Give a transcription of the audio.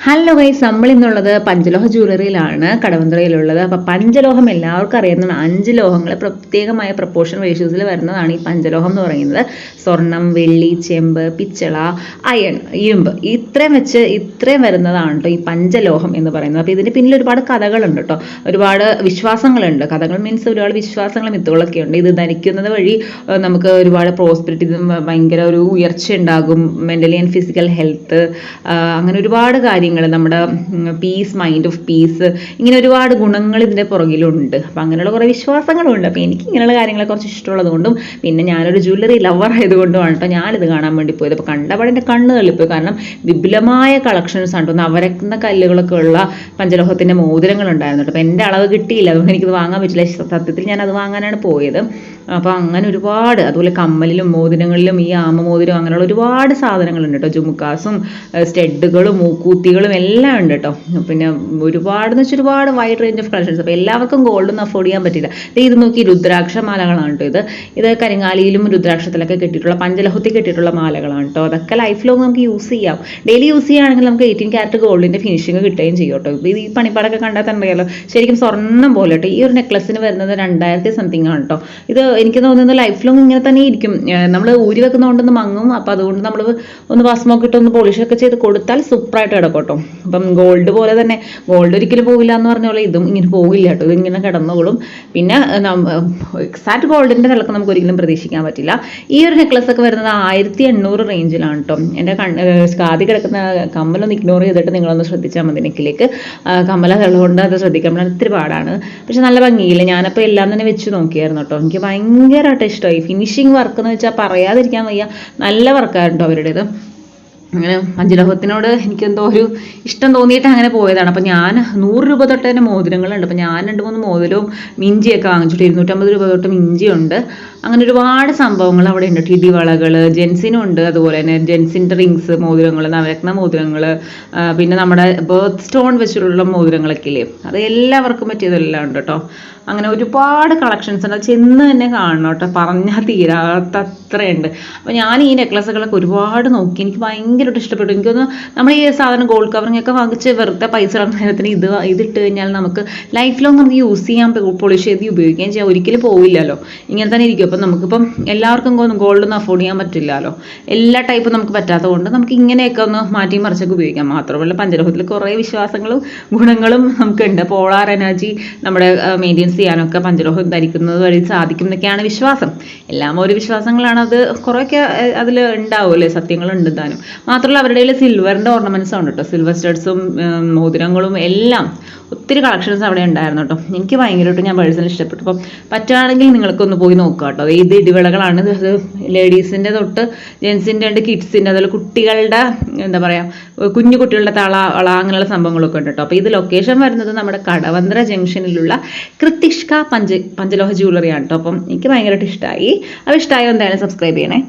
Hello guys, നമ്മൾ ഇന്നുള്ളത് പഞ്ചലോഹ ജ്വല്ലറിയിലാണ്, കടവന്ത്രയിലുള്ളത്. അപ്പോൾ പഞ്ചലോഹം എല്ലാവർക്കും അറിയുന്ന 5 ലോഹങ്ങൾ പ്രത്യേകമായ പ്രപ്പോർഷൻ റേഷ്യോസിൽ വരുന്നതാണ് ഈ പഞ്ചലോഹം എന്ന് പറയുന്നത്. സ്വർണം, വെള്ളി, ചെമ്പ്, പിച്ചള, അയൺ, ഇരുമ്പ്, ഇത്രയും വരുന്നതാണ് കേട്ടോ ഈ പഞ്ചലോഹം എന്ന് പറയുന്നത്. അപ്പോൾ ഇതിന് പിന്നിൽ ഒരുപാട് കഥകളുണ്ട് കേട്ടോ, ഒരുപാട് വിശ്വാസങ്ങളുണ്ട്. കഥകൾ മീൻസ് ഒരുപാട് വിശ്വാസങ്ങളും മിത്തുകളൊക്കെ ഉണ്ട്. ഇത് ധരിക്കുന്നത് വഴി നമുക്ക് ഒരുപാട് പ്രോസ്പെരിറ്റി, ഭയങ്കര ഒരു ഉയർച്ച ഉണ്ടാകും, മെൻ്റലി ആൻഡ് ഫിസിക്കൽ ഹെൽത്ത്, അങ്ങനെ ഒരുപാട് കാര്യങ്ങൾ, നമ്മുടെ പീസ്, മൈൻഡ് ഓഫ് പീസ്, ഇങ്ങനെ ഒരുപാട് ഗുണങ്ങൾ ഇതിൻ്റെ പുറകിലുണ്ട്. അപ്പം അങ്ങനെയുള്ള കുറേ വിശ്വാസങ്ങളുണ്ട്. അപ്പോൾ എനിക്ക് ഇങ്ങനെയുള്ള കാര്യങ്ങളെ കുറച്ച് ഇഷ്ടമുള്ളത് കൊണ്ടും പിന്നെ ഞാനൊരു ജ്വല്ലറി ലവർ ആയതുകൊണ്ടുമാണ് കേട്ടോ ഞാനിത് കാണാൻ വേണ്ടി പോയത്. അപ്പോൾ കണ്ടപാടെ എൻ്റെ കണ്ണ് തള്ളിപ്പോയി. കാരണം വിപുലമായ കളക്ഷൻസ് ആണ്. നവരത്ന കല്ലുകളൊക്കെ ഉള്ള പഞ്ചലോഹത്തിൻ്റെ മോതിരങ്ങൾ ഉണ്ടായിരുന്നു കേട്ടോ. അപ്പോൾ എൻ്റെ അളവ് കിട്ടിയില്ല, അതുകൊണ്ട് എനിക്കത് വാങ്ങാൻ പറ്റില്ല. സത്യത്തിൽ ഞാനത് വാങ്ങാനാണ് പോയത്. അപ്പോൾ അങ്ങനെ ഒരുപാട്, അതുപോലെ കമ്മലിലും മോതിരങ്ങളിലും ഈ ആമമോതിരം, അങ്ങനെയുള്ള ഒരുപാട് സാധനങ്ങളുണ്ട് കേട്ടോ. ജുമുക്കാസും സ്റ്റെഡുകളും മൂക്കൂത്തികളും എല്ലാം ഉണ്ട് കേട്ടോ. പിന്നെ ഒരുപാടെന്ന് വെച്ചാൽ ഒരുപാട് വൈഡ് റേഞ്ച് ഓഫ് കളക്ഷൻസ്. അപ്പോൾ എല്ലാവർക്കും ഗോൾഡൊന്നും അഫോർഡ് ചെയ്യാൻ പറ്റില്ല. ഇത് നോക്കി, രുദ്രാക്ഷ മാലകളാണ് കേട്ടോ. ഇത് കരിങ്ങാലിയിലും രുദ്രാക്ഷത്തിലൊക്കെ കെട്ടിയിട്ടുള്ള, പഞ്ചലോഹത്തിൽ കെട്ടിയിട്ടുള്ള മാലകളാണ് കേട്ടോ. അതൊക്കെ ലൈഫ് ലോങ് നമുക്ക് യൂസ് ചെയ്യാം. ഡെയിലി യൂസ് ചെയ്യുകയാണെങ്കിൽ നമുക്ക് 18 ക്യാരറ്റ് ഗോൾഡിൻ്റെ ഫിനിഷിങ് കിട്ടുകയും ചെയ്യും കേട്ടോ. ഇത് ഈ പണിപ്പാടൊക്കെ കണ്ടാൽ തന്നെ അറിയാലോ, ശരിക്കും സ്വർണ്ണം പോലെ കേട്ടോ. ഈ ഒരു നെക്ലസിന് വരുന്നത് 2000 സംതിങ് ആണ് കേട്ടോ. ഇത് എനിക്ക് തോന്നുന്നത് ലൈഫ് ലോങ് ഇങ്ങനെ തന്നെ ഇരിക്കും. നമ്മൾ ഊരി വെക്കുന്നതുകൊണ്ടൊന്ന് മങ്ങും. അപ്പോൾ അതുകൊണ്ട് നമ്മൾ ഒന്ന് ഭസ്മൊക്കെ ഇട്ട് ഒന്ന് പോളിഷൊക്കെ ചെയ്ത് കൊടുത്താൽ സൂപ്പറായിട്ട് കിടക്കും കേട്ടോ. അപ്പം ഗോൾഡ് പോലെ തന്നെ, ഗോൾഡ് ഒരിക്കലും പോകില്ല എന്ന് പറഞ്ഞ പോലെ ഇതും ഇങ്ങനെ പോകില്ല കേട്ടോ. ഇതിങ്ങനെ കിടന്നോളും. പിന്നെ എക്സാക്ട് ഗോൾഡിൻ്റെ തിളക്കം നമുക്ക് ഒരിക്കലും പ്രതീക്ഷിക്കാൻ പറ്റില്ല. ഈ ഒരു നെക്ലസ് ഒക്കെ വരുന്നത് 1800 റേഞ്ചിലാണ് കേട്ടോ. എൻ്റെ കാതി കിടക്കുന്ന കമ്മലൊന്ന് ഇഗ്നോർ ചെയ്തിട്ട് നിങ്ങളൊന്ന് ശ്രദ്ധിച്ചാൽ മതി. നെക്കിലേക്ക് കമ്മലുള്ളതുകൊണ്ട് അത് ശ്രദ്ധിക്കാൻ ഇത്തിരി പാടാണ്. പക്ഷെ നല്ല ഭംഗിയില്ല. ഞാനപ്പോൾ എല്ലാം തന്നെ വെച്ച് നോക്കിയായിരുന്നു കേട്ടോ. എനിക്ക് ഭയങ്കരമായിട്ട് ഇഷ്ടമായി. ഫിനിഷിങ് വർക്ക് എന്ന് വെച്ചാൽ പറയാതിരിക്കാൻ വയ്യ. നല്ല വർക്കായിരുന്നു അവരുടേത്. അങ്ങനെ പഞ്ചലോഹത്തിനോട് എനിക്കെന്തോ ഒരു ഇഷ്ടം തോന്നിയിട്ട് അങ്ങനെ പോയതാണ്. അപ്പം ഞാൻ 100 രൂപ തൊട്ട് തന്നെ മോതിരങ്ങളുണ്ട്. അപ്പം ഞാൻ 2-3 മോതിരവും മിഞ്ചിയൊക്കെ വാങ്ങിച്ചിട്ട് 250 രൂപ തൊട്ട് മിഞ്ചിയുണ്ട്. അങ്ങനെ ഒരുപാട് സംഭവങ്ങൾ അവിടെ ഉണ്ട്. ഇടിവളകൾ ജെൻസിനും ഉണ്ട്. അതുപോലെ തന്നെ ജെൻസിൻ്റെ റിങ്സ്, മോതിരങ്ങൾ, നവരത്ന മോതിരങ്ങൾ, പിന്നെ നമ്മുടെ ബർത്ത് സ്റ്റോൺ വെച്ചിട്ടുള്ള മോതിരങ്ങളൊക്കെ ഇല്ലേ, അത് എല്ലാവർക്കും പറ്റിയതെല്ലാം ഉണ്ട് കേട്ടോ. അങ്ങനെ ഒരുപാട് കളക്ഷൻസ് ഉണ്ട്. അത് ചെന്ന് തന്നെ കാണണം കേട്ടോ, പറഞ്ഞാൽ തീരാത്തത്രയുണ്ട്. അപ്പോൾ ഞാൻ ഈ നെക്ലസുകളൊക്കെ ഒരുപാട് നോക്കി. എനിക്ക് ഭയങ്കരമായിട്ട് ഇഷ്ടപ്പെട്ടു. എനിക്കൊന്ന് നമ്മൾ ഈ സാധനം ഗോൾഡ് കവറിംഗ് ഒക്കെ വാങ്ങിച്ച് വെറുതെ പൈസ നേരത്തിന് ഇതിട്ട് കഴിഞ്ഞാൽ നമുക്ക് ലൈഫ് ലോങ് നമുക്ക് യൂസ് ചെയ്യാൻ, പോളിഷ് ചെയ്ത് ഉപയോഗിക്കുകയും ചെയ്യാം. ഒരിക്കലും പോവില്ലല്ലോ, ഇങ്ങനെ തന്നെ ഇരിക്കും. അപ്പം നമുക്കിപ്പം എല്ലാവർക്കും ഗോൾഡൊന്നും അഫോർഡ് ചെയ്യാൻ പറ്റില്ലല്ലോ. എല്ലാ ടൈപ്പും നമുക്ക് പറ്റാത്തത് കൊണ്ട് നമുക്ക് ഇങ്ങനെയൊക്കെ ഒന്ന് മാറ്റി മറിച്ചൊക്കെ ഉപയോഗിക്കാം. മാത്രമല്ല പഞ്ചലോഹത്തിൽ കുറേ വിശ്വാസങ്ങളും ഗുണങ്ങളും നമുക്കുണ്ട്. പോളാർ എനർജി നമ്മുടെ മെയിൻറ്റെയിൻസ് ചെയ്യാനൊക്കെ പഞ്ചലോഹം ധരിക്കുന്നത് വഴി സാധിക്കും എന്നൊക്കെയാണ് വിശ്വാസം. എല്ലാം ഒരു വിശ്വാസങ്ങളാണ്. അത് കുറേയൊക്കെ അതിൽ ഉണ്ടാവുമല്ലേ, സത്യങ്ങളുണ്ട് താനും. മാത്രമല്ല അവരുടെ കയ്യിൽ സിൽവറിൻ്റെ ഓർണമെൻറ്റ്സ് ഉണ്ട് കേട്ടോ. സിൽവർ സ്റ്റഡ്സും മോതിരങ്ങളും എല്ലാം ഒത്തിരി കളക്ഷൻസ് അവിടെ ഉണ്ടായിരുന്നു കേട്ടോ. എനിക്ക് ഭയങ്കരമായിട്ട് ഞാൻ പേഴ്സണലി ഇഷ്ടപ്പെട്ടു. അപ്പം പറ്റുകയാണെങ്കിൽ നിങ്ങൾക്കൊന്ന് പോയി നോക്കുക കേട്ടോ. ഇത് ഇടിവിളകളാണ്. ഇത് ലേഡീസിൻ്റെ തൊട്ട് ജെൻസിൻ്റെ ഉണ്ട്, കിഡ്സിൻ്റെ, അതുപോലെ കുട്ടികളുടെ എന്താ പറയുക, കുഞ്ഞു കുട്ടികളുടെ വള അങ്ങനെയുള്ള സംഭവങ്ങളൊക്കെ ഉണ്ട് കേട്ടോ. അപ്പോൾ ഇത് ലൊക്കേഷൻ വരുന്നത് നമ്മുടെ കടവന്ത്ര ജംഗ്ഷനിലുള്ള കൃത്തിഷ്ക പഞ്ചലോഹ ജ്വല്ലറിയാണ് കേട്ടോ. അപ്പം എനിക്ക് ഭയങ്കരമായിട്ട് ഇഷ്ടമായി. അപ്പോൾ ഇഷ്ടമായോ എന്തായാലും സബ്സ്ക്രൈബ് ചെയ്യണേ.